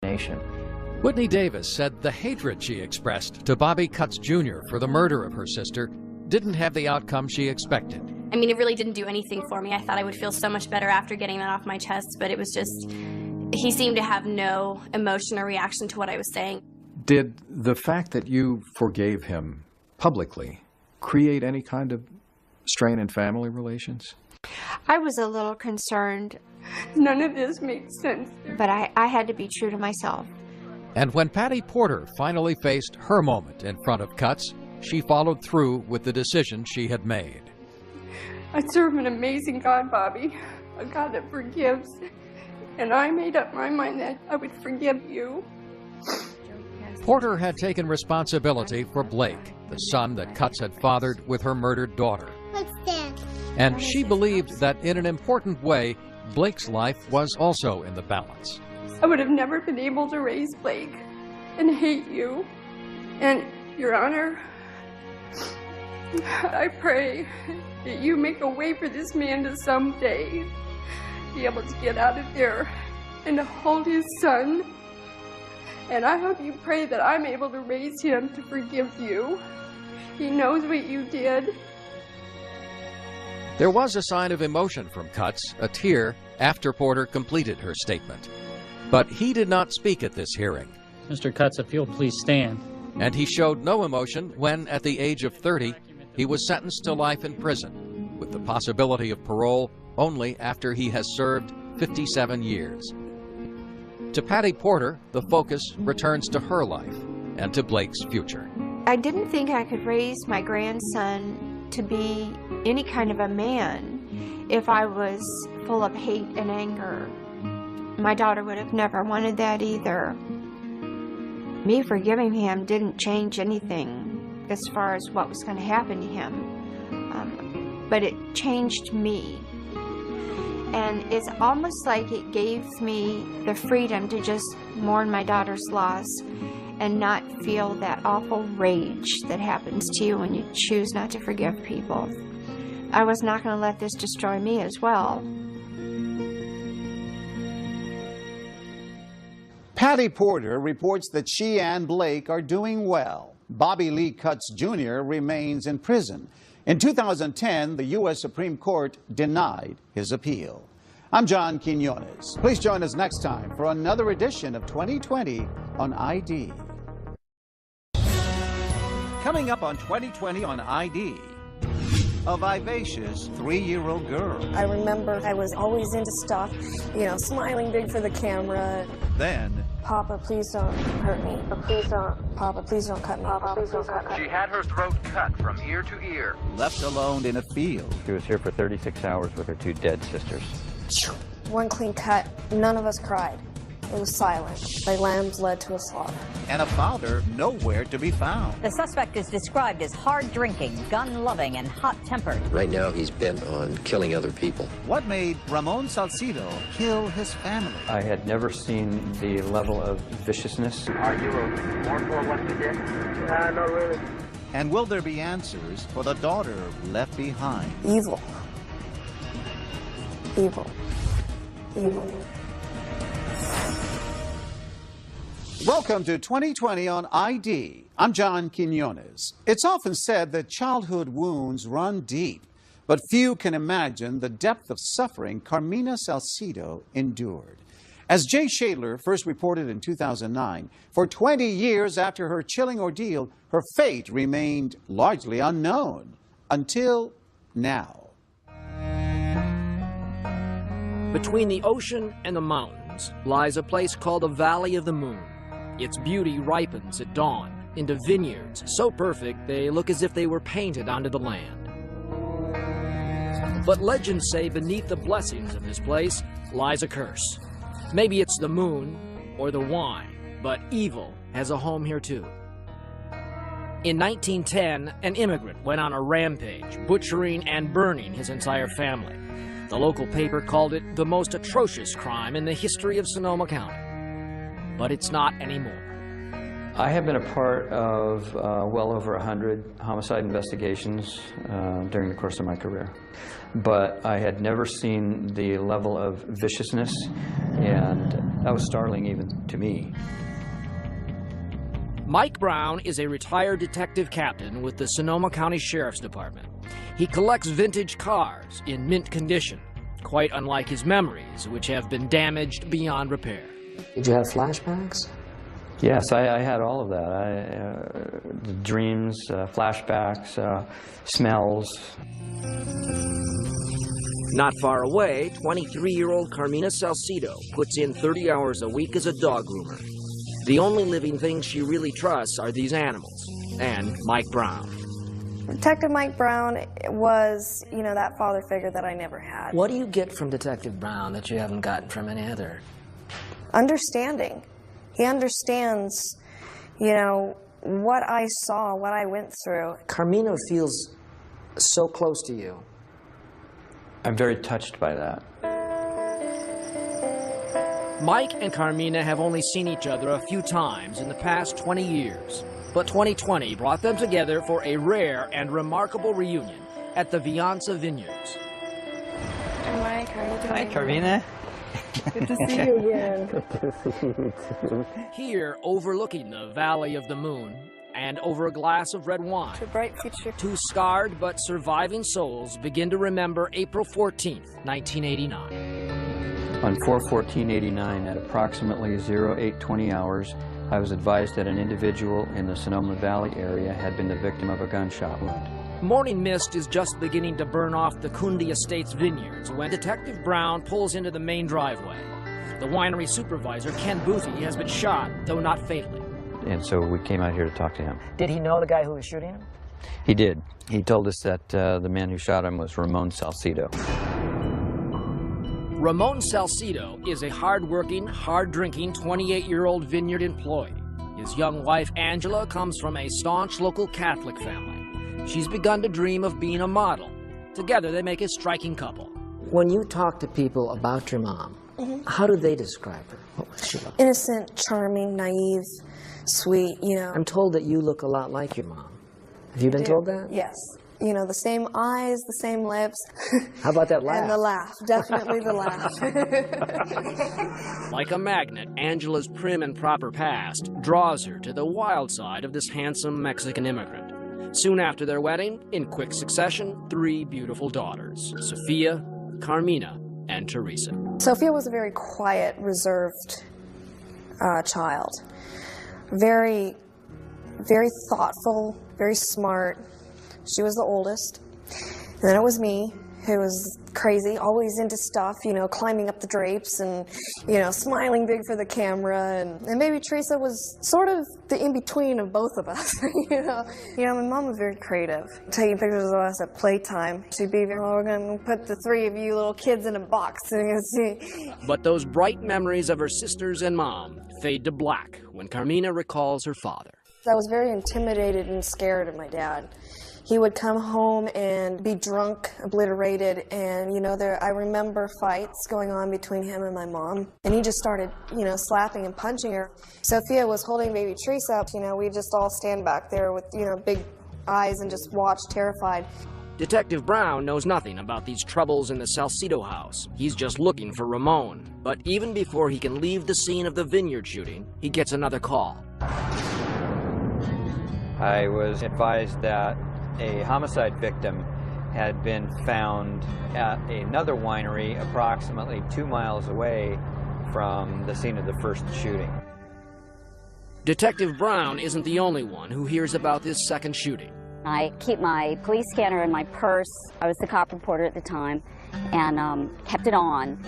nation. Whitney Davis said the hatred she expressed to Bobby Cutts Jr. for the murder of her sister didn't have the outcome she expected. I mean, it really didn't do anything for me. I thought I would feel so much better after getting that off my chest, but it was just, he seemed to have no emotion or reaction to what I was saying. Did the fact that you forgave him publicly create any kind of strain in family relations? I was a little concerned. None of this makes sense. But I had to be true to myself. And when Patty Porter finally faced her moment in front of Cutts, she followed through with the decision she had made. I serve an amazing God, Bobby, a God that forgives. And I made up my mind that I would forgive you. Porter had taken responsibility for Blake, the son that Cutts had fathered with her murdered daughter. What's that? And she believed that in an important way, Blake's life was also in the balance. I would have never been able to raise Blake and hate you. And, Your Honor, I pray that you make a way for this man to someday be able to get out of there and to hold his son. And I hope you pray that I'm able to raise him to forgive you. He knows what you did. There was a sign of emotion from Cutts, a tear, after Porter completed her statement. But he did not speak at this hearing. Mr. Cutts, if you'll please stand. And he showed no emotion when, at the age of 30, he was sentenced to life in prison, with the possibility of parole only after he has served 57 years. To Patty Porter, the focus returns to her life and to Blake's future. I didn't think I could raise my grandson to be any kind of a man if I was full of hate and anger. My daughter would have never wanted that either. Me forgiving him didn't change anything as far as what was going to happen to him, but it changed me. And it's almost like it gave me the freedom to just mourn my daughter's loss and not feel that awful rage that happens to you when you choose not to forgive people. I was not going to let this destroy me as well. Patty Porter reports that she and Blake are doing well. Bobby Lee Cutts Jr. remains in prison. In 2010, the U.S. Supreme Court denied his appeal. I'm John Quinones. Please join us next time for another edition of 2020 on ID. Coming up on 2020 on ID, a vivacious 3-year-old girl. I remember I was always into stuff, you know, smiling big for the camera. Then, Papa, please don't hurt me. Please don't. Papa, please don't cut me. Papa, please don't cut me. She had her throat cut from ear to ear. left alone in a field. She was here for 36 hours with her 2 dead sisters. One clean cut. None of us cried. It was silent. Like lambs led to a slaughter. And a father nowhere to be found. The suspect is described as hard-drinking, gun-loving, and hot-tempered. Right now, he's bent on killing other people. What made Ramon Salcido kill his family? I had never seen the level of viciousness. Are you remorse for what you did? Not really. And will there be answers for the daughter left behind? Evil. Evil. Evil. Welcome to 2020 on ID. I'm John Quinones. It's often said that childhood wounds run deep, but few can imagine the depth of suffering Carmina Salcido endured. As Jay Shadler first reported in 2009, for 20 years after her chilling ordeal, her fate remained largely unknown until now. Between the ocean and the mountains lies a place called the Valley of the Moon. Its beauty ripens at dawn into vineyards so perfect they look as if they were painted onto the land. But legends say beneath the blessings of this place lies a curse. Maybe it's the moon or the wine, but evil has a home here too. In 1910, an immigrant went on a rampage, butchering and burning his entire family. The local paper called it the most atrocious crime in the history of Sonoma County. But it's not anymore. I have been a part of well over 100 homicide investigations during the course of my career. But I had never seen the level of viciousness and That was startling even to me. Mike Brown is a retired detective captain with the Sonoma County Sheriff's Department. He collects vintage cars in mint condition, quite unlike his memories, which have been damaged beyond repair. Did you have flashbacks? Yes, I had all of that. The dreams, flashbacks, smells. Not far away, 23-year-old Carmina Salcido puts in 30 hours a week as a dog groomer. The only living things she really trusts are these animals and Mike Brown. Detective Mike Brown was, that father figure that I never had. What do you get from Detective Brown that you haven't gotten from any other? Understanding. He understands, what I saw, what I went through. Carmina feels so close to you. I'm very touched by that. Mike and Carmina have only seen each other a few times in the past 20 years. But 2020 brought them together for a rare and remarkable reunion at the Vianza Vineyards. Hi, Carmina. Hi, Carmina. Good to see you again. Good to see you too. Here, overlooking the Valley of the Moon, and over a glass of red wine, To a bright future. two scarred but surviving souls begin to remember April 14th, 1989. On 4/14/89, at approximately 0820 hours, I was advised that an individual in the Sonoma Valley area had been the victim of a gunshot wound. Morning mist is just beginning to burn off the Kundi Estates vineyards when Detective Brown pulls into the main driveway. The winery supervisor, Ken Boothie, has been shot, though not fatally. And so we came out here to talk to him. Did he know the guy who was shooting him? He did. He told us that the man who shot him was Ramon Salcido. Ramon Salcido is a hard-working, hard-drinking 28-year-old vineyard employee. His young wife, Angela, comes from a staunch local Catholic family. She's begun to dream of being a model. Together, they make a striking couple. When you talk to people about your mom, how do they describe her? What was she like? Innocent, charming, naive, sweet, I'm told that you look a lot like your mom. Have you been told that? Yes. The same eyes, the same lips. How about that laugh? And the laugh. Definitely the laugh. Like a magnet, Angela's prim and proper past draws her to the wild side of this handsome Mexican immigrant. Soon after their wedding, in quick succession, 3 beautiful daughters, Sophia, Carmina, and Teresa. Sophia was a very quiet, reserved child. Very, very thoughtful, very smart. She was the oldest. And then it was me, who was crazy, always into stuff, climbing up the drapes and, smiling big for the camera. And maybe Teresa was sort of the in-between of both of us, my mom was very creative. Taking pictures of us at playtime. She'd be, we're going to put the 3 of you little kids in a box and you're going to see. But those bright memories of her sisters and mom fade to black when Carmina recalls her father. I was very intimidated and scared of my dad. He would come home and be drunk, obliterated, and, I remember fights going on between him and my mom. And he just started, slapping and punching her. Sophia was holding baby Teresa, we just all stand back there with, big eyes and just watch, terrified. Detective Brown knows nothing about these troubles in the Salcido house. He's just looking for Ramon. But even before he can leave the scene of the vineyard shooting, he gets another call. I was advised that a homicide victim had been found at another winery approximately 2 miles away from the scene of the first shooting. Detective Brown isn't the only one who hears about this second shooting. I keep my police scanner in my purse. I was the cop reporter at the time and kept it on.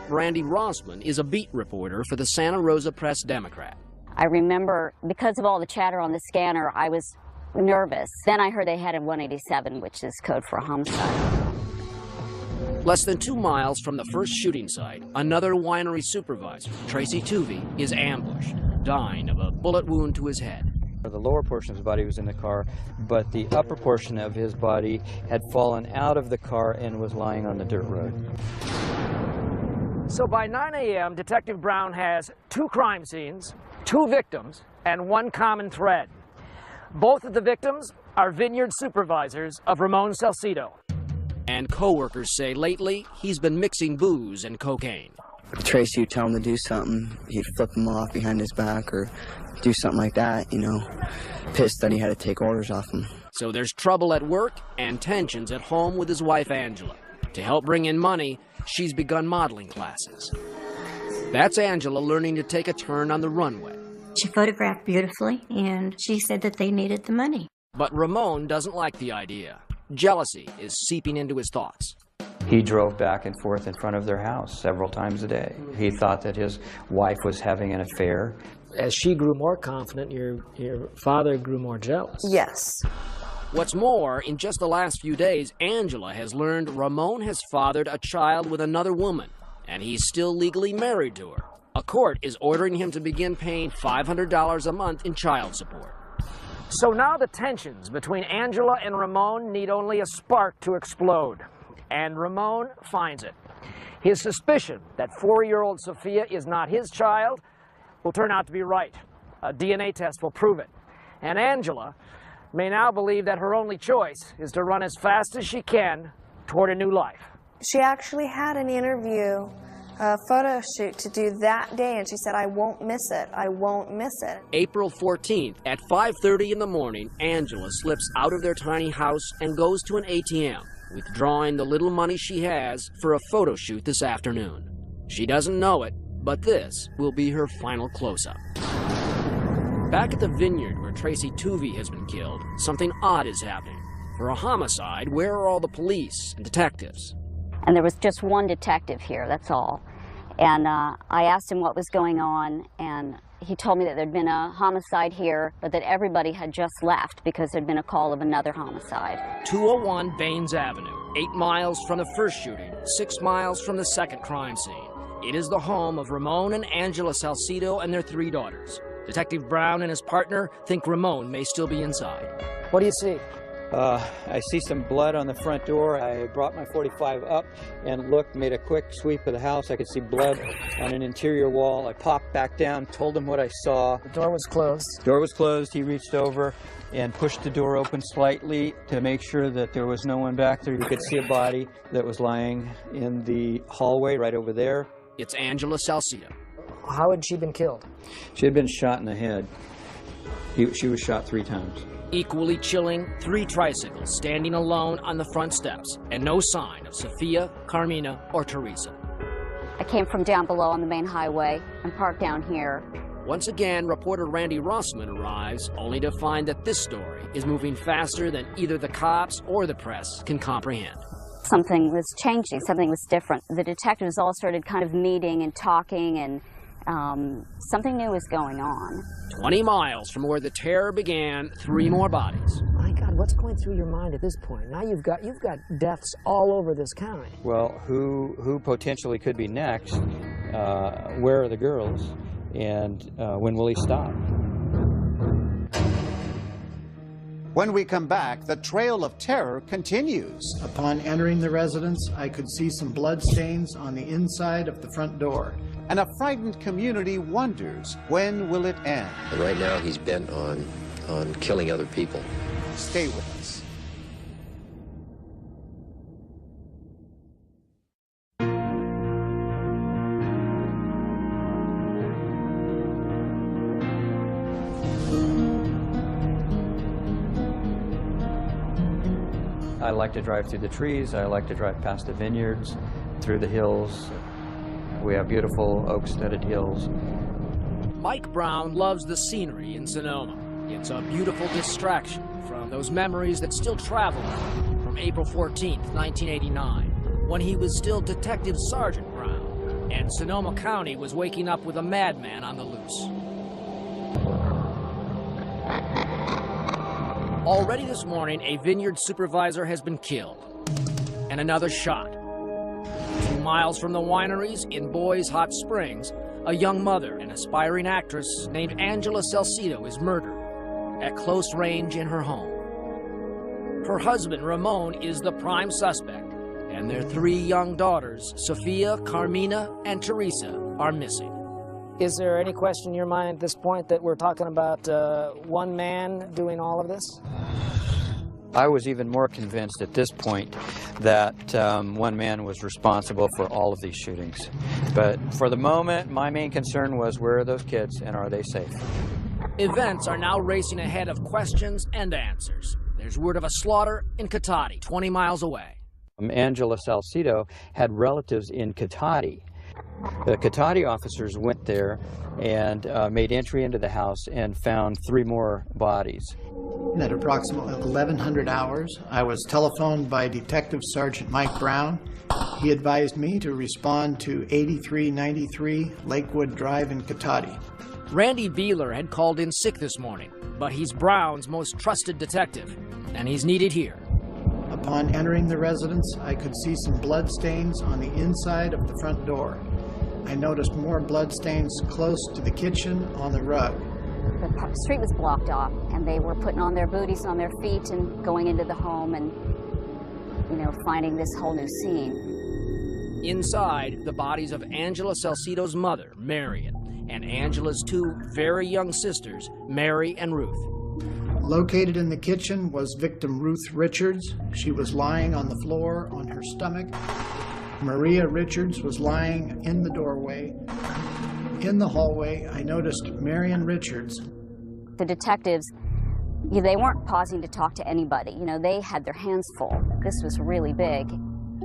Randy Rossman is a beat reporter for the Santa Rosa Press-Democrat. I remember, because of all the chatter on the scanner, I was nervous. Then I heard they had a 187, which is code for a homicide. Less than 2 miles from the first shooting site, another winery supervisor, Tracy Tuvey, is ambushed, dying of a bullet wound to his head. The lower portion of his body was in the car, but the upper portion of his body had fallen out of the car and was lying on the dirt road. So by 9 a.m., Detective Brown has 2 crime scenes, 2 victims, and 1 common thread. Both of the victims are vineyard supervisors of Ramon Salcido. And co-workers say lately he's been mixing booze and cocaine. Tracy would tell him to do something, he'd flip him off behind his back or do something like that, you know, pissed that he had to take orders off him. So there's trouble at work and tensions at home with his wife, Angela. To help bring in money, she's begun modeling classes. That's Angela learning to take a turn on the runway. She photographed beautifully, and she said that they needed the money. But Ramon doesn't like the idea. Jealousy is seeping into his thoughts. He drove back and forth in front of their house several times a day. He thought that his wife was having an affair. As she grew more confident, your father grew more jealous. Yes. What's more, in just the last few days, Angela has learned Ramon has fathered a child with another woman, and he's still legally married to her. A court is ordering him to begin paying $500 a month in child support. So now the tensions between Angela and Ramon need only a spark to explode. And Ramon finds it. His suspicion that 4-year-old Sophia is not his child will turn out to be right. A DNA test will prove it. And Angela may now believe that her only choice is to run as fast as she can toward a new life. She actually had an interview, a photo shoot to do that day, and she said, I won't miss it. I won't miss it. April 14th at 5:30 in the morning, Angela slips out of their tiny house and goes to an ATM, withdrawing the little money she has for a photo shoot this afternoon. She doesn't know it, but this will be her final close-up. Back at the vineyard where Tracy Tuvey has been killed, something odd is happening. For a homicide, where are all the police and detectives? And there was just one detective here, that's all. And I asked him what was going on, and he told me that there'd been a homicide here, but that everybody had just left because there'd been a call of another homicide. 201 Baines Avenue, 8 miles from the first shooting, 6 miles from the second crime scene. It is the home of Ramon and Angela Salcido and their 3 daughters. Detective Brown and his partner think Ramon may still be inside. What do you see? I see some blood on the front door. I brought my 45 up and looked, made a quick sweep of the house. I could see blood on an interior wall. I popped back down, told him what I saw. The door was closed. Door was closed. He reached over and pushed the door open slightly to make sure that there was no one back there. You could see a body that was lying in the hallway right over there. It's Angela Salcido. How had she been killed? She had been shot in the head. She was shot 3 times. Equally chilling, 3 tricycles standing alone on the front steps, and no sign of Sophia, Carmina, or Teresa. I came from down below on the main highway and parked down here. Once again, reporter Randy Rossman arrives, only to find that this story is moving faster than either the cops or the press can comprehend. Something was changing, something was different. The detectives all started kind of meeting and talking, and something new was going on. 20 miles from where the terror began, 3 more bodies. My God, what's going through your mind at this point? Now you've got deaths all over this county. Well, who potentially could be next? Where are the girls? And when will he stop? When we come back, the trail of terror continues. Upon entering the residence, I could see some blood stains on the inside of the front door. And a frightened community wonders, when will it end? And right now he's bent on killing other people. Stay with us. I like to drive through the trees. I like to drive past the vineyards, through the hills. We have beautiful oak-studded hills. Mike Brown loves the scenery in Sonoma. It's a beautiful distraction from those memories that still travel from April 14th, 1989, when he was still Detective Sergeant Brown, and Sonoma County was waking up with a madman on the loose. Already this morning, a vineyard supervisor has been killed, and another shot. 2 miles from the wineries in Boys Hot Springs, a young mother and aspiring actress named Angela Salcido is murdered at close range in her home. Her husband, Ramon, is the prime suspect, and their 3 young daughters, Sophia, Carmina, and Teresa, are missing. Is there any question in your mind at this point that we're talking about one man doing all of this? I was even more convinced at this point that one man was responsible for all of these shootings. But for the moment, my main concern was, where are those kids and are they safe? Events are now racing ahead of questions and answers. There's word of a slaughter in Cotati, 20 miles away. Angela Salcido had relatives in Cotati. The Cotati officers went there and made entry into the house and found 3 more bodies. At approximately 1100 hours, I was telephoned by Detective Sergeant Mike Brown. He advised me to respond to 8393 Lakewood Drive in Cotati. Randy Beeler had called in sick this morning, but he's Brown's most trusted detective, and he's needed here. Upon entering the residence, I could see some blood stains on the inside of the front door. I noticed more blood stains close to the kitchen on the rug. The street was blocked off, and they were putting on their booties on their feet and going into the home and, finding this whole new scene. Inside, the bodies of Angela Salcido's mother, Marion, and Angela's 2 very young sisters, Mary and Ruth. Located in the kitchen was victim Ruth Richards. She was lying on the floor on her stomach. Maria Richards was lying in the doorway. In the hallway, I noticed Marion Richards. The detectives, they weren't pausing to talk to anybody. They had their hands full. This was really big.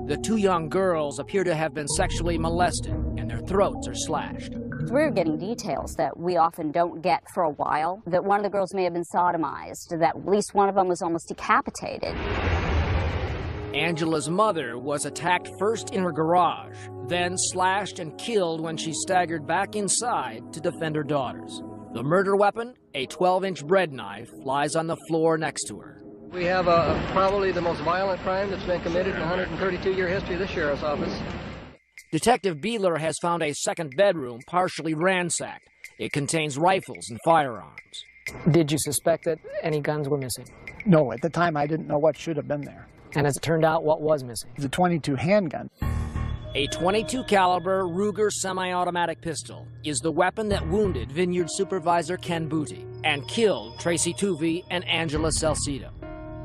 The 2 young girls appear to have been sexually molested, and their throats are slashed. We're getting details that we often don't get for a while, that one of the girls may have been sodomized, that at least one of them was almost decapitated. Angela's mother was attacked first in her garage, then slashed and killed when she staggered back inside to defend her daughters. The murder weapon, a 12-inch bread knife, lies on the floor next to her. We have probably the most violent crime that's been committed in the 132-year history of the Sheriff's Office. Detective Beeler has found a second bedroom partially ransacked. It contains rifles and firearms. Did you suspect that any guns were missing? No, at the time I didn't know what should have been there. And as it turned out, what was missing? The .22 handgun. A .22 caliber Ruger semi-automatic pistol is the weapon that wounded Vineyard Supervisor Ken Booty and killed Tracy Tuvey and Angela Salcido.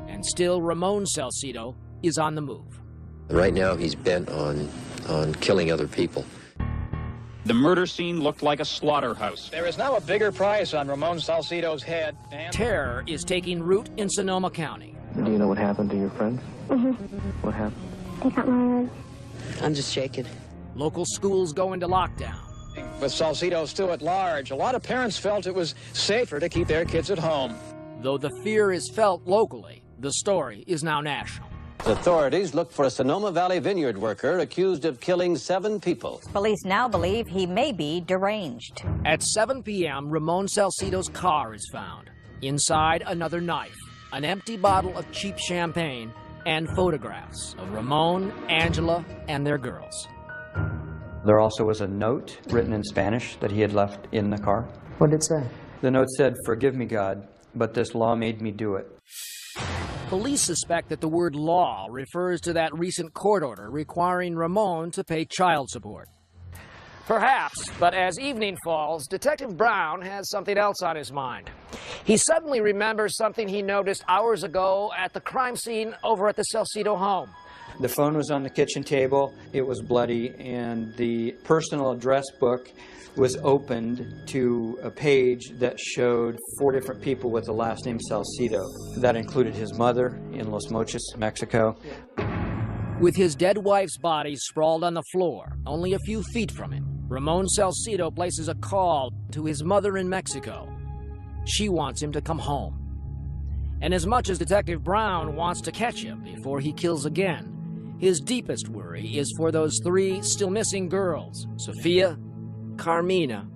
And still, Ramon Salcido is on the move. Right now, he's bent on killing other people. The murder scene looked like a slaughterhouse. There is now a bigger price on Ramon Salcido's head. Terror is taking root in Sonoma County. Do you know what happened to your friends? What happened? They got murdered. I'm just shaking. Local schools go into lockdown. With Salcido still at large, a lot of parents felt it was safer to keep their kids at home. Though the fear is felt locally, the story is now national. Authorities look for a Sonoma Valley vineyard worker accused of killing 7 people. Police now believe he may be deranged. At 7 p.m., Ramon Salcido's car is found. Inside, another knife, an empty bottle of cheap champagne, and photographs of Ramon, Angela, and their girls. There also was a note written in Spanish that he had left in the car. What did it say? The note said, "Forgive me, God, but this law made me do it." Police suspect that the word law refers to that recent court order requiring Ramon to pay child support. Perhaps, but as evening falls, Detective Brown has something else on his mind. He suddenly remembers something he noticed hours ago at the crime scene over at the Salcido home. The phone was on the kitchen table, it was bloody, and the personal address book was opened to a page that showed 4 different people with the last name Salcido. That included his mother in Los Mochis, Mexico. With his dead wife's body sprawled on the floor, only a few feet from him, Ramon Salcido places a call to his mother in Mexico. She wants him to come home. And as much as Detective Brown wants to catch him before he kills again, his deepest worry is for those 3 still missing girls, Sophia, Carmina,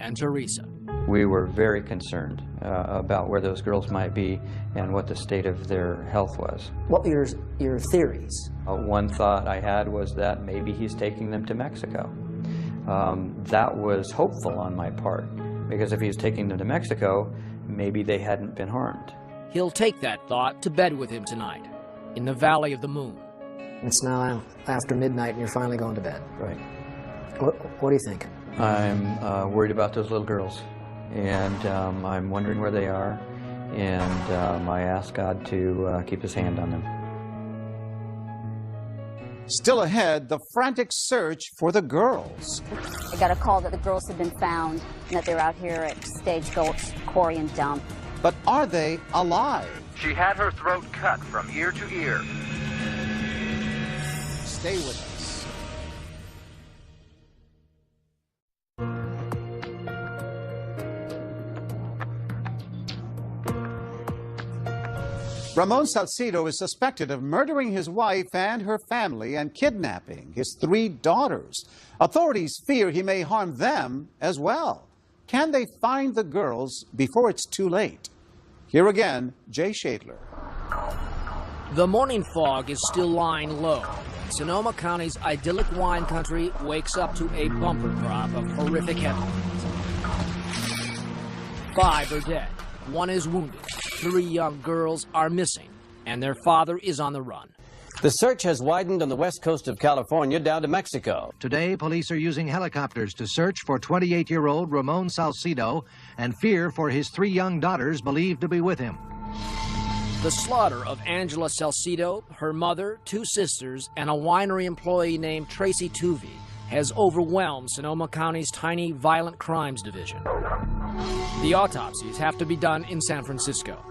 and Teresa. We were very concerned about where those girls might be and what the state of their health was. What were your theories? One thought I had was that maybe he's taking them to Mexico. That was hopeful on my part, because if he's taking them to Mexico, maybe they hadn't been harmed. He'll take that thought to bed with him tonight, in the Valley of the Moon. It's now after midnight and you're finally going to bed. Right. What do you think? I'm worried about those little girls, and I'm wondering where they are, and I ask God to keep his hand on them. Still ahead, the frantic search for the girls. I got a call that the girls had been found and that they're out here at Stage Gulch Quarry and Dump. But are they alive? She had her throat cut from ear to ear. Stay with us. Ramon Salcido is suspected of murdering his wife and her family and kidnapping his 3 daughters. Authorities fear he may harm them as well. Can they find the girls before it's too late? Here again, Jay Shadler. The morning fog is still lying low. Sonoma County's idyllic wine country wakes up to a bumper crop of horrific headlines. 5 are dead. 1 is wounded. 3 young girls are missing, and their father is on the run. The search has widened on the west coast of California down to Mexico. Today, police are using helicopters to search for 28-year-old Ramon Salcido and fear for his 3 young daughters believed to be with him. The slaughter of Angela Salcido, her mother, 2 sisters, and a winery employee named Tracy Tuvey has overwhelmed Sonoma County's tiny violent crimes division. The autopsies have to be done in San Francisco.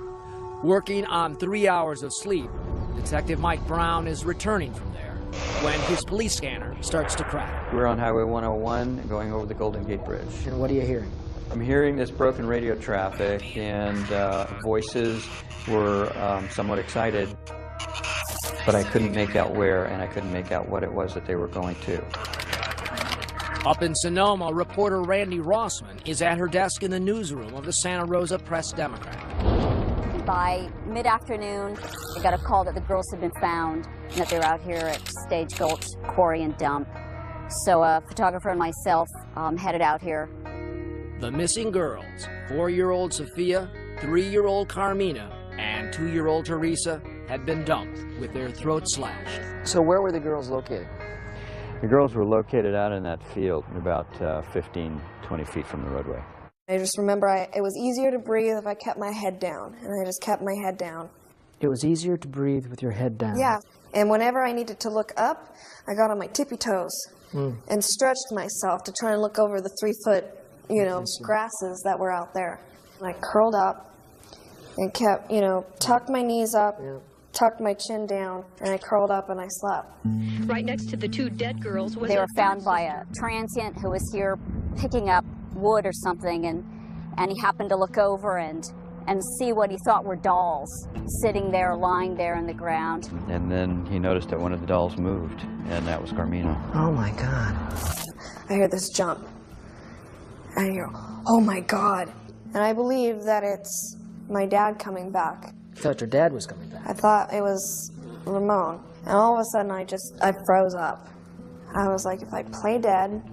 Working on 3 hours of sleep, Detective Mike Brown is returning from there when his police scanner starts to crack. We're on Highway 101 going over the Golden Gate Bridge. And what are you hearing? I'm hearing this broken radio traffic, and voices were somewhat excited, but I couldn't make out where, and I couldn't make out what it was that they were going to. Up in Sonoma, reporter Randy Rossman is at her desk in the newsroom of the Santa Rosa Press-Democrat. By mid-afternoon, I got a call that the girls had been found and that they're out here at Stage Gulch Quarry and Dump. So a photographer and myself headed out here. The missing girls, 4-year-old Sophia, 3-year-old Carmina, and 2-year-old Teresa, had been dumped with their throats slashed. So where were the girls located? The girls were located out in that field, about 15, 20 feet from the roadway. I just remember it was easier to breathe if I kept my head down, and I just kept my head down. It was easier to breathe with your head down. Yeah, and whenever I needed to look up, I got on my tippy toes and stretched myself to try and look over the 3-foot, grasses that were out there. And I curled up and kept, tucked my knees up, tucked my chin down, and I curled up and I slept. Right next to the 2 dead girls was They were found by a transient who was here picking up wood or something, and he happened to look over and see what he thought were dolls sitting there, lying there in the ground. And then he noticed that one of the dolls moved, and that was Carmina. Oh my God. I hear this jump. I hear, oh my God. And I believe that it's my dad coming back. You thought your dad was coming back? I thought it was Ramon. And all of a sudden I froze up. I was like, if I play dead,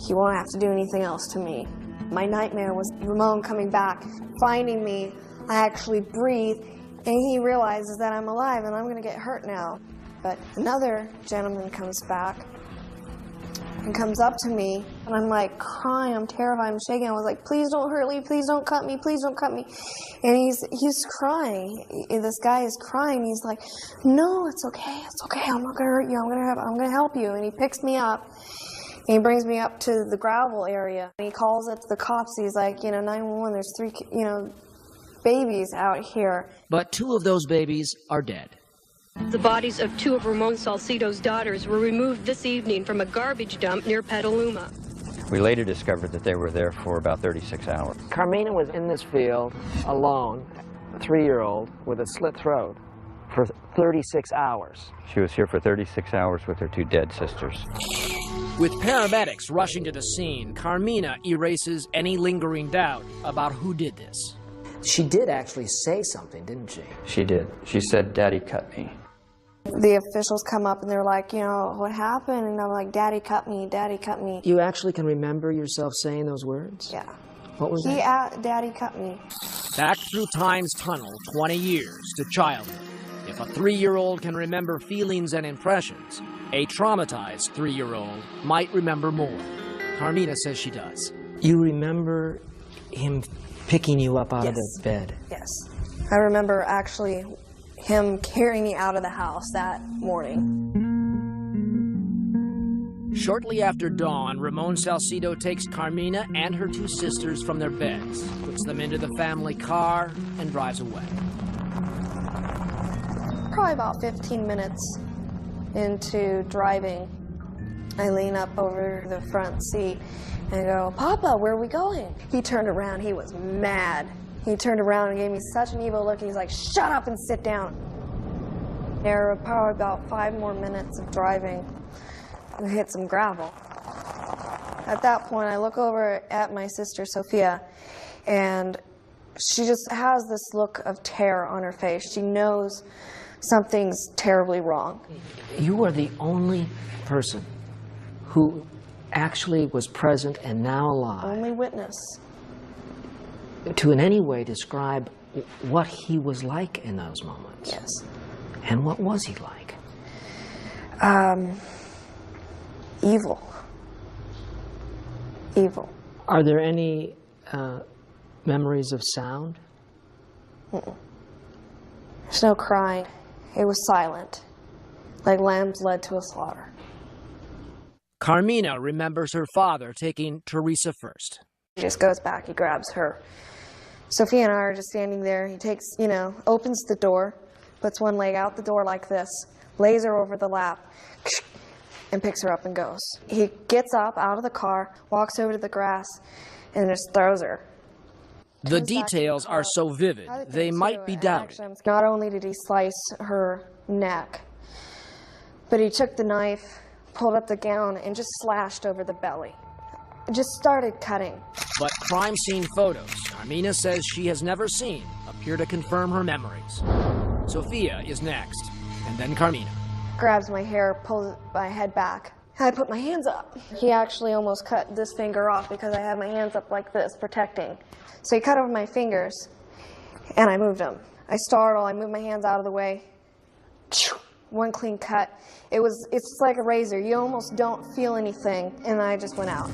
he won't have to do anything else to me. My nightmare was Ramon coming back, finding me. I actually breathe, and he realizes that I'm alive and I'm going to get hurt now. But another gentleman comes back and comes up to me, and I'm like crying, I'm terrified, I'm shaking. I was like, please don't hurt me, please don't cut me, please don't cut me. And he's crying. This guy is crying. He's like, no, it's okay, I'm not going to hurt you, I'm going to help you. And he picks me up. And he brings me up to the gravel area. He calls up the cops. He's like, 911, there's 3, babies out here. But 2 of those babies are dead. The bodies of 2 of Ramon Salcido's daughters were removed this evening from a garbage dump near Petaluma. We later discovered that they were there for about 36 hours. Carmina was in this field alone, a 3-year-old with a slit throat, for 36 hours. She was here for 36 hours with her 2 dead sisters. With paramedics rushing to the scene, Carmina erases any lingering doubt about who did this. She did actually say something, didn't she? She did. She said, "Daddy cut me." The officials come up and they're like, what happened? And I'm like, Daddy cut me, Daddy cut me. You actually can remember yourself saying those words? Yeah. What was that? Daddy cut me. Back through time's tunnel, 20 years to childhood. If a 3-year-old can remember feelings and impressions, a traumatized 3-year-old might remember more. Carmina says she does. You remember him picking you up out of Yes. the bed? Yes. I remember actually him carrying me out of the house that morning. Shortly after dawn, Ramon Salcido takes Carmina and her two sisters from their beds, puts them into the family car, and drives away. Probably about 15 minutes into driving, I lean up over the front seat and go, "Papa, where are we going?" He turned around. He was mad. He turned around and gave me such an evil look. He's like, "Shut up and sit down." There were probably about 5 more minutes of driving. We hit some gravel. At that point, I look over at my sister, Sophia, and she just has this look of terror on her face. She knows something's terribly wrong. You are the only person who actually was present and now alive Only witness. to in any way describe what he was like in those moments. Yes. And what was he like? Evil. Evil. Are there any memories of sound? There's no crying. It was silent, like lambs led to a slaughter. Carmina remembers her father taking Teresa first. He just goes back, he grabs her. Sophia and I are just standing there. He takes, opens the door, puts one leg out the door like this, lays her over the lap, and picks her up and goes. He gets up out of the car, walks over to the grass, and just throws her. The details are so vivid, they might be doubted. Not only did he slice her neck, but he took the knife, pulled up the gown, and just slashed over the belly. Just started cutting. But crime scene photos Carmina says she has never seen appear to confirm her memories. Sophia is next, and then Carmina. Grabs my hair, pulls my head back. I put my hands up. He actually almost cut this finger off because I had my hands up like this, protecting. So he cut over my fingers, and I moved them. I startle, I moved my hands out of the way. One clean cut. It's like a razor. You almost don't feel anything, and I just went out.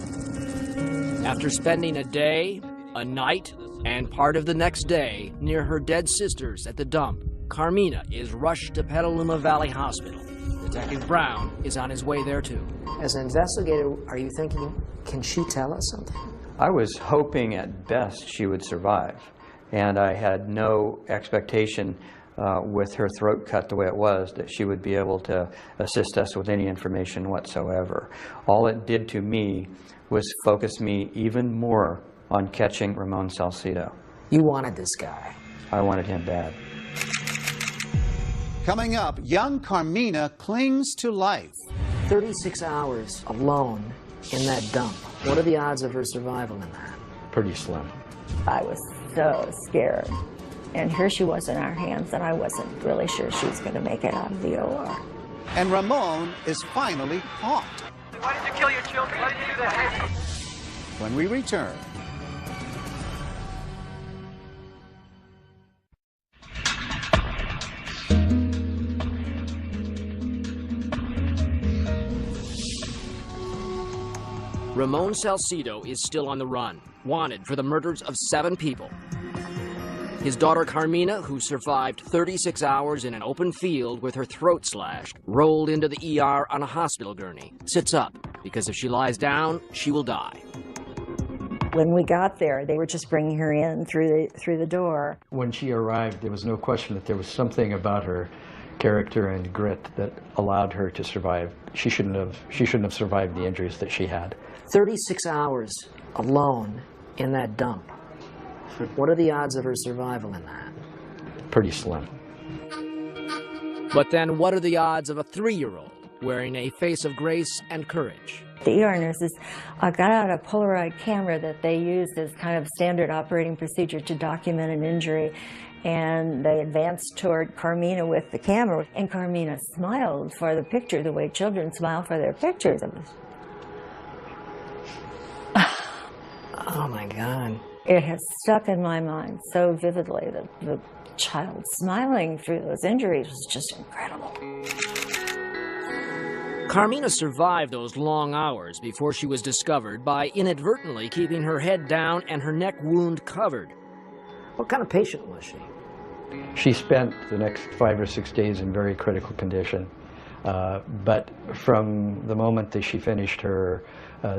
After spending a day, a night, and part of the next day near her dead sisters at the dump, Carmina is rushed to Petaluma Valley Hospital. Detective Brown is on his way there too. As an investigator, are you thinking, can she tell us something? I was hoping at best she would survive, and I had no expectation with her throat cut the way it was that she would be able to assist us with any information whatsoever. All it did to me was focus me even more on catching Ramon Salcido. You wanted this guy. I wanted him bad. Coming up, young Carmina clings to life. 36 hours alone in that dump. What are the odds of her survival in that? Pretty slim. I was so scared. And here she was in our hands, and I wasn't really sure she was going to make it out of the OR. And Ramon is finally caught. Why did you kill your children? Why did you do that? When we return. Ramon Salcido is still on the run, wanted for the murders of 7 people. His daughter Carmina, who survived 36 hours in an open field with her throat slashed, rolled into the ER on a hospital gurney, sits up, because if she lies down, she will die. When we got there, they were just bringing her in through the door. When she arrived, there was no question that there was something about her character and grit that allowed her to survive. She shouldn't have survived the injuries that she had. 36 hours alone in that dump. What are the odds of her survival in that? Pretty slim. But then what are the odds of a 3-year-old wearing a face of grace and courage? The ER nurses got out a Polaroid camera that they used as kind of standard operating procedure to document an injury, and they advanced toward Carmina with the camera, and Carmina smiled for the picture the way children smile for their pictures. Oh my God. It has stuck in my mind so vividly that the child smiling through those injuries was just incredible. Carmina survived those long hours before she was discovered by inadvertently keeping her head down and her neck wound covered. What kind of patient was she? She spent the next 5 or 6 days in very critical condition. But from the moment that she finished her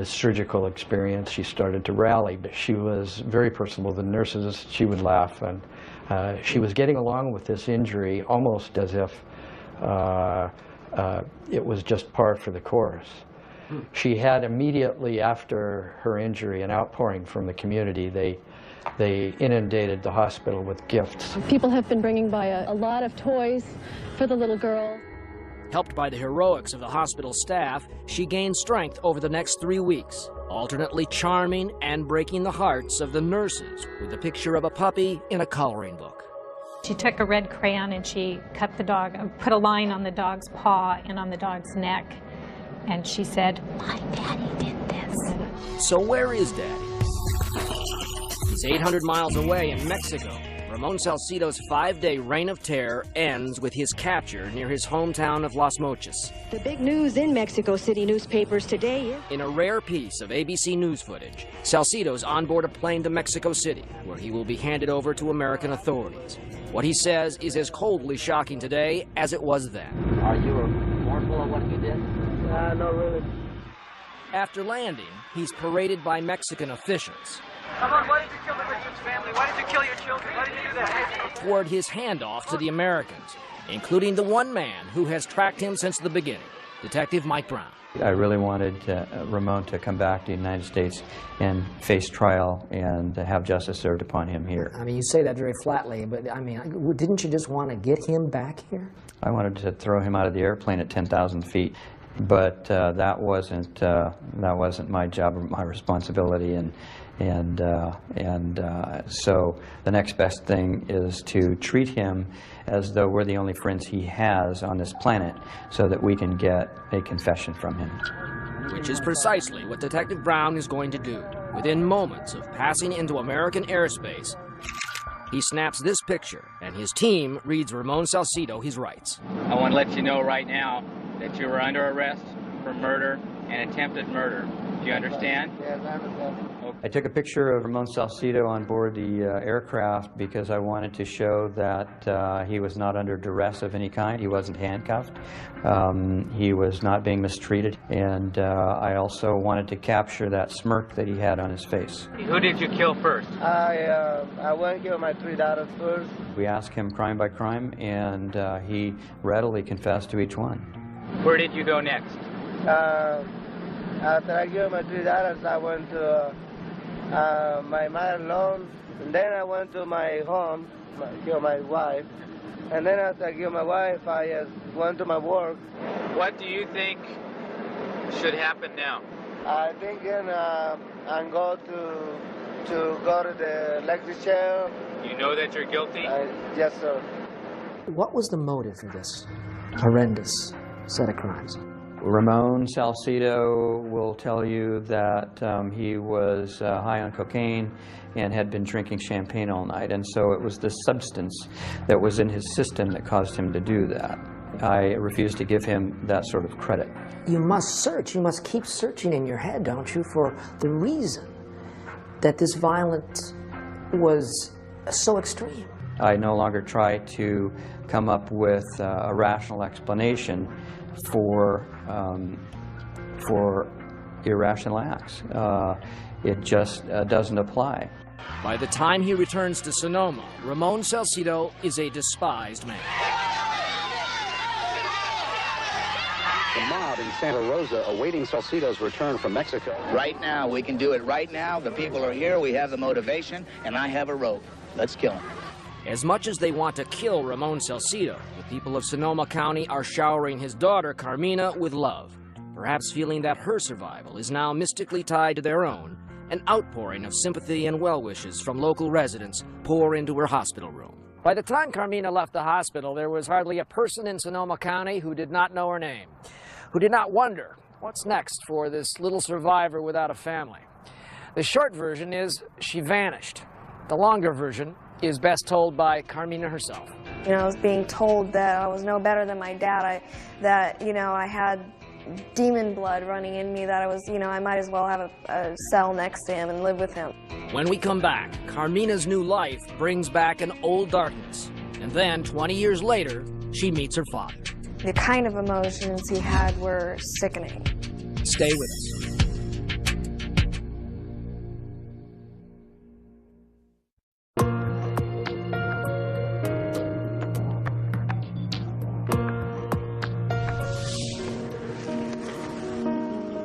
surgical experience, she started to rally. But she was very personable. The nurses, she would laugh. And she was getting along with this injury almost as if it was just par for the course. She had immediately after her injury an outpouring from the community. They inundated the hospital with gifts. People have been bringing by a lot of toys for the little girl. Helped by the heroics of the hospital staff, she gained strength over the next 3 weeks, alternately charming and breaking the hearts of the nurses with the picture of a puppy in a coloring book. She took a red crayon and she cut the dog, put a line on the dog's paw and on the dog's neck, and she said, "My daddy did this." So where is Daddy? He's 800 miles away in Mexico. Ramon Salcido's 5-day reign of terror ends with his capture near his hometown of Las Mochas. The big news in Mexico City newspapers today is... In a rare piece of ABC News footage, Salcido's on board a plane to Mexico City, where he will be handed over to American authorities. What he says is as coldly shocking today as it was then. Are you mournful of what you did? Not really. After landing, he's paraded by Mexican officials. Ramon, why did you kill the Richards family? Why did you kill your children? Why did you do that? Toward his handoff to the Americans, including the one man who has tracked him since the beginning, Detective Mike Brown. I really wanted Ramon to come back to the United States and face trial and have justice served upon him here. I mean, you say that very flatly, but I mean, didn't you just want to get him back here? I wanted to throw him out of the airplane at 10,000 feet, but that wasn't my job or my responsibility, so the next best thing is to treat him as though we're the only friends he has on this planet, so that we can get a confession from him. Which is precisely what Detective Brown is going to do. Within moments of passing into American airspace, he snaps this picture, and his team reads Ramon Salcido his rights. I want to let you know right now that you are under arrest for murder and attempted murder. Do you understand? Yes, I understand. I took a picture of Ramon Salcido on board the aircraft because I wanted to show that he was not under duress of any kind. He wasn't handcuffed. He was not being mistreated. And I also wanted to capture that smirk that he had on his face. Who did you kill first? I went to kill my 3 daughters first. We asked him crime by crime, and he readily confessed to each one. Where did you go next? After I killed my 3 daughters, I went to my mother-in-law, and then I went to my home, killed my wife, and then after I killed my wife, I went to my work. What do you think should happen now? I think I'm going to go to the electric chair. You know that you're guilty? Yes, sir. What was the motive for this horrendous set of crimes? Ramon Salcido will tell you that he was high on cocaine and had been drinking champagne all night, and so it was the substance that was in his system that caused him to do that. I refuse to give him that sort of credit. You must search, you must keep searching in your head, don't you, for the reason that this violence was so extreme. I no longer try to come up with a rational explanation for irrational acts. It just doesn't apply. By the time he returns to Sonoma, Ramon Salcido is a despised man. The mob in Santa Rosa awaiting Salcido's return from Mexico. Right now, we can do it right now. The people are here, we have the motivation, and I have a rope. Let's kill him. As much as they want to kill Ramon Salcido, the people of Sonoma County are showering his daughter, Carmina, with love. Perhaps feeling that her survival is now mystically tied to their own, an outpouring of sympathy and well wishes from local residents pour into her hospital room. By the time Carmina left the hospital, there was hardly a person in Sonoma County who did not know her name, who did not wonder what's next for this little survivor without a family. The short version is she vanished. The longer version is best told by Carmina herself. You know, I was being told that I was no better than my dad, that, you know, I had demon blood running in me that I was, I might as well have a cell next to him and live with him. When we come back, Carmina's new life brings back an old darkness. And then, 20 years later, she meets her father. The kind of emotions he had were sickening. Stay with us.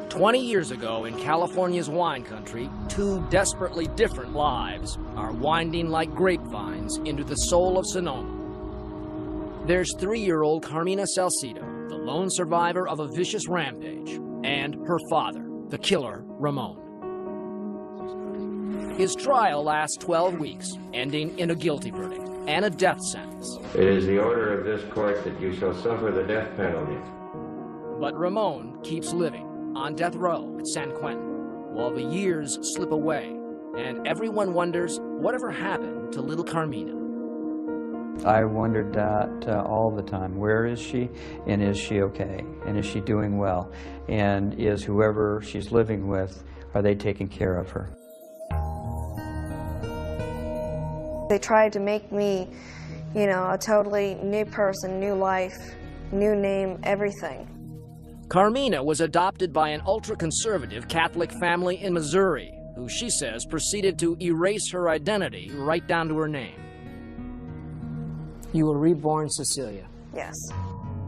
"20 years ago in California's wine country, two desperately different lives are winding like grapevines into the soul of Sonoma. There's 3-year-old Carmina Salcido, the lone survivor of a vicious rampage, and her father, the killer, Ramon. His trial lasts 12 weeks, ending in a guilty verdict and a death sentence. It is the order of this court that you shall suffer the death penalty. But Ramon keeps living on death row at San Quentin, while the years slip away, and everyone wonders whatever happened to little Carmina. I wondered that all the time. Where is she, and is she okay, and is she doing well, and is whoever she's living with, are they taking care of her? They tried to make me, a totally new person, new life, new name, everything. Carmina was adopted by an ultra-conservative Catholic family in Missouri, who she says proceeded to erase her identity right down to her name. You were reborn Cecilia. Yes.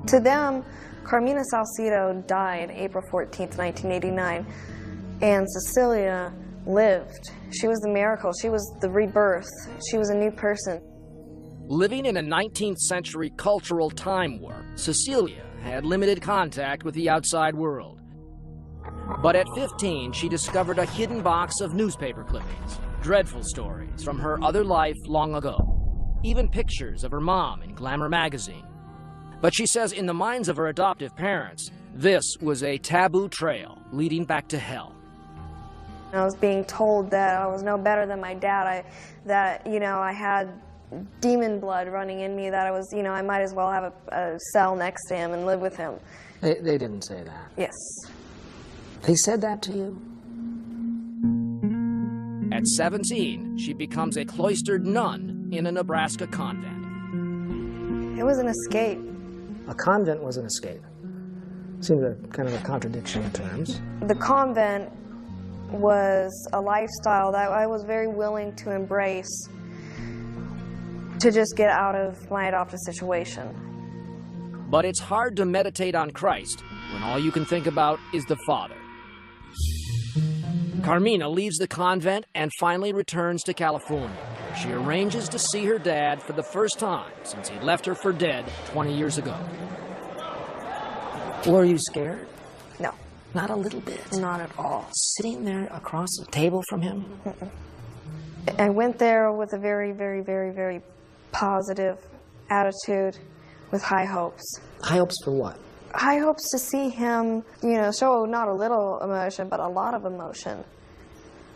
To them, Carmina Salcido died April 14th, 1989, and Cecilia lived. She was the miracle. She was the rebirth. She was a new person. Living in a 19th century cultural time warp, Cecilia had limited contact with the outside world. But at 15, she discovered a hidden box of newspaper clippings, dreadful stories from her other life long ago, even pictures of her mom in Glamour magazine. But she says in the minds of her adoptive parents, this was a taboo trail leading back to hell. I was being told that I was no better than my dad, I had demon blood running in me, that I was, I might as well have a cell next to him and live with him. They didn't say that. Yes. They said that to you? At 17, she becomes a cloistered nun in a Nebraska convent. It was an escape. A convent was an escape. Seemed kind of a contradiction in terms. The convent was a lifestyle that I was very willing to embrace to just get out of my adoptive situation. But it's hard to meditate on Christ when all you can think about is the Father. Carmina leaves the convent and finally returns to California, where she arranges to see her dad for the first time since he left her for dead 20 years ago. Were you scared? No. Not a little bit? Not at all. Sitting there across the table from him? I went there with a very, very, very, very positive attitude with high hopes. High hopes for what? High hopes to see him, show not a little emotion, but a lot of emotion.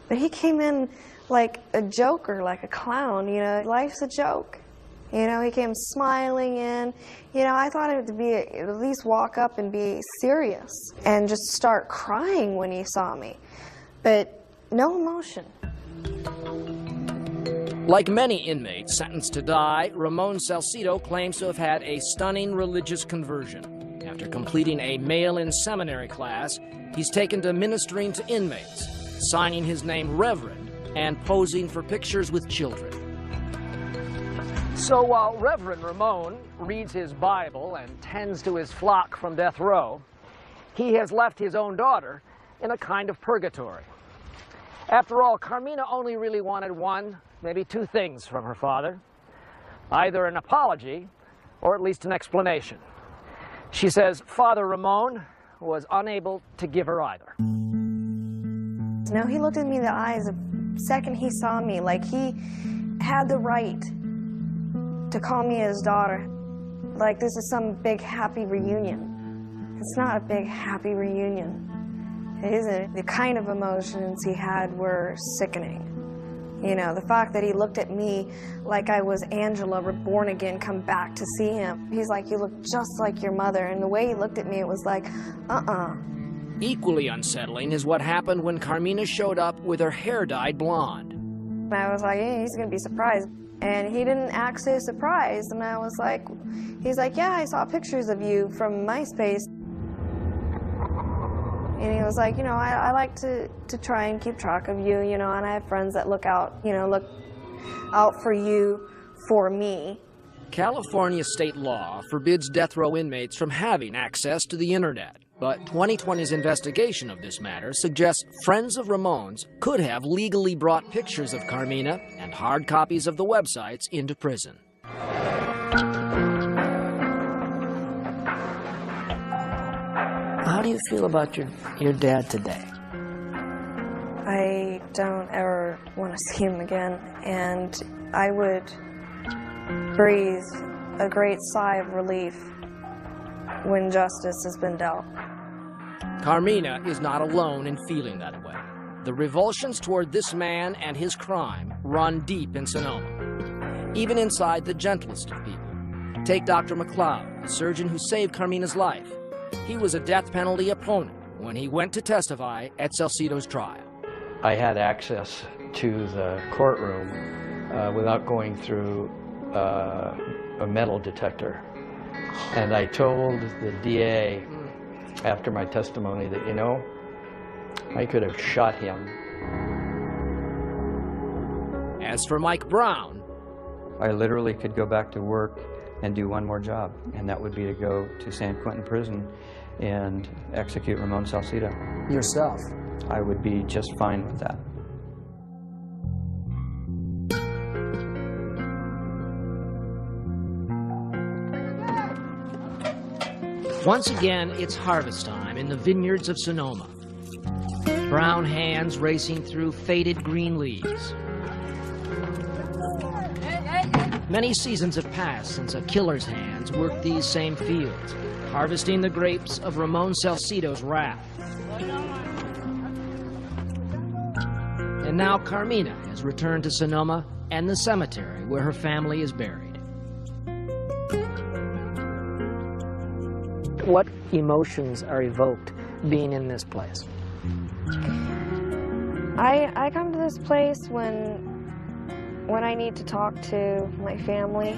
But he came in like a joker, like a clown, life's a joke. He came smiling in. I thought it would be at least walk up and be serious and just start crying when he saw me. But no emotion. Like many inmates sentenced to die, Ramon Salcido claims to have had a stunning religious conversion. After completing a mail-in seminary class, he's taken to ministering to inmates, signing his name Reverend, and posing for pictures with children. So while Reverend Ramon reads his Bible and tends to his flock from death row, he has left his own daughter in a kind of purgatory. After all, Carmina only really wanted one, maybe two things from her father. Either an apology, or at least an explanation. She says Father Ramon was unable to give her either. No, he looked at me in the eyes the second he saw me, like he had the right to call me his daughter. Like this is some big happy reunion. It's not a big happy reunion. It isn't. The kind of emotions he had were sickening. You know, the fact that he looked at me like I was Angela, reborn again, come back to see him. He's like, you look just like your mother. And the way he looked at me, it was like, Equally unsettling is what happened when Carmina showed up with her hair dyed blonde. I was like, hey, he's going to be surprised. And he didn't act so surprised. And I was like, he's like, yeah, I saw pictures of you from MySpace. And he was like, you know, I like to try and keep track of you, you know, and I have friends that look out for you for me. California state law forbids death row inmates from having access to the internet. But 2020's investigation of this matter suggests friends of Ramon's could have legally brought pictures of Carmina and hard copies of the websites into prison. How do you feel about your dad today? I don't ever want to see him again, and I would breathe a great sigh of relief when justice has been dealt. Carmina is not alone in feeling that way. The revulsions toward this man and his crime run deep in Sonoma, even inside the gentlest of people. Take Dr. McLeod, the surgeon who saved Carmina's life. He was a death penalty opponent when he went to testify at Salcido's trial. I had access to the courtroom without going through a metal detector. And I told the DA after my testimony that, you know, I could have shot him. As for Mike Brown, I literally could go back to work and do one more job, and that would be to go to San Quentin prison and execute Ramon Salcido. Yourself? I would be just fine with that. once again, it's harvest time in the vineyards of Sonoma. Brown hands racing through faded green leaves. Many seasons have passed since a killer's hands worked these same fields, harvesting the grapes of Ramon Salcido's wrath. And now Carmina has returned to Sonoma and the cemetery where her family is buried. What emotions are evoked being in this place? I come to this place when I need to talk to my family.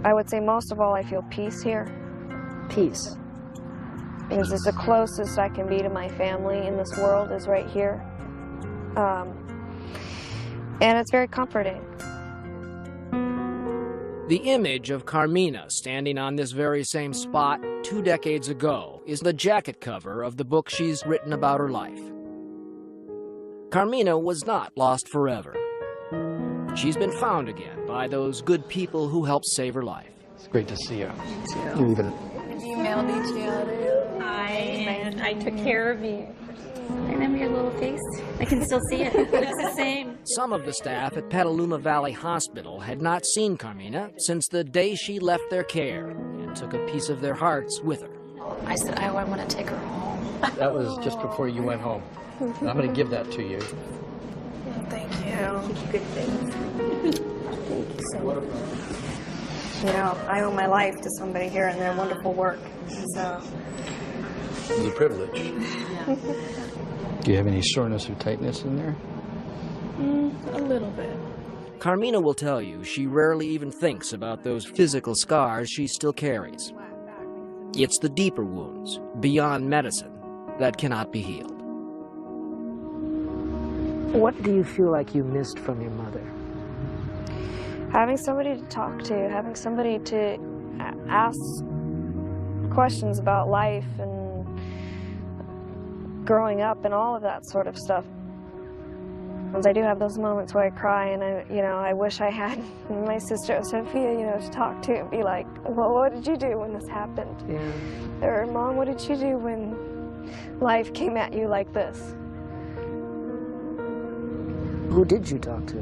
I would say most of all I feel peace here. Peace. Because it's the closest I can be to my family in this world is right here. And it's very comforting. The image of Carmina standing on this very same spot 2 decades ago is the jacket cover of the book she's written about her life. Carmina was not lost forever. She's been found again by those good people who helped save her life. It's great to see you. You too. Even you mailed each other. I took care of you. I remember your little face. I can still see it. It was the same. Some of the staff at Petaluma Valley Hospital had not seen Carmina since the day she left their care and took a piece of their hearts with her. I said, I want to take her home. That was just before you went home. I'm going to give that to you. Thank you. Good things. Thank you so much. You know, I owe my life to somebody here and their wonderful work. So. It's a privilege. Do you have any soreness or tightness in there? A little bit. Carmina will tell you she rarely even thinks about those physical scars she still carries. It's the deeper wounds, beyond medicine, that cannot be healed. What do you feel like you missed from your mother? Having somebody to talk to, having somebody to ask questions about life and growing up and all of that sort of stuff. I do have those moments where I cry and I wish I had my sister Sophia, to talk to and be like, well, what did you do when this happened? Yeah. Or, Mom, what did you do when life came at you like this? Who did you talk to?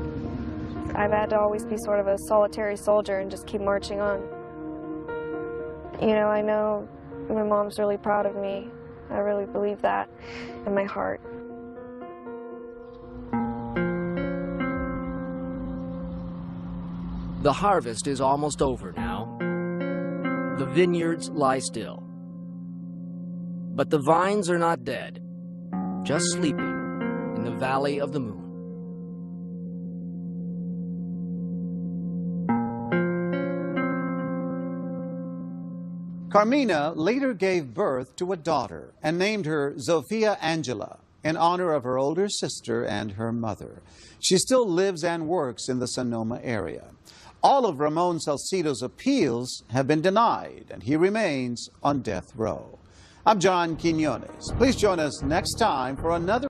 I've had to always be sort of a solitary soldier and just keep marching on. I know my mom's really proud of me. I really believe that in my heart. The harvest is almost over now. The vineyards lie still. But the vines are not dead, just sleeping in the Valley of the Moon. Carmina later gave birth to a daughter and named her Zofia Angela in honor of her older sister and her mother. She still lives and works in the Sonoma area. All of Ramon Salcido's appeals have been denied, and he remains on death row. I'm John Quinones. Please join us next time for another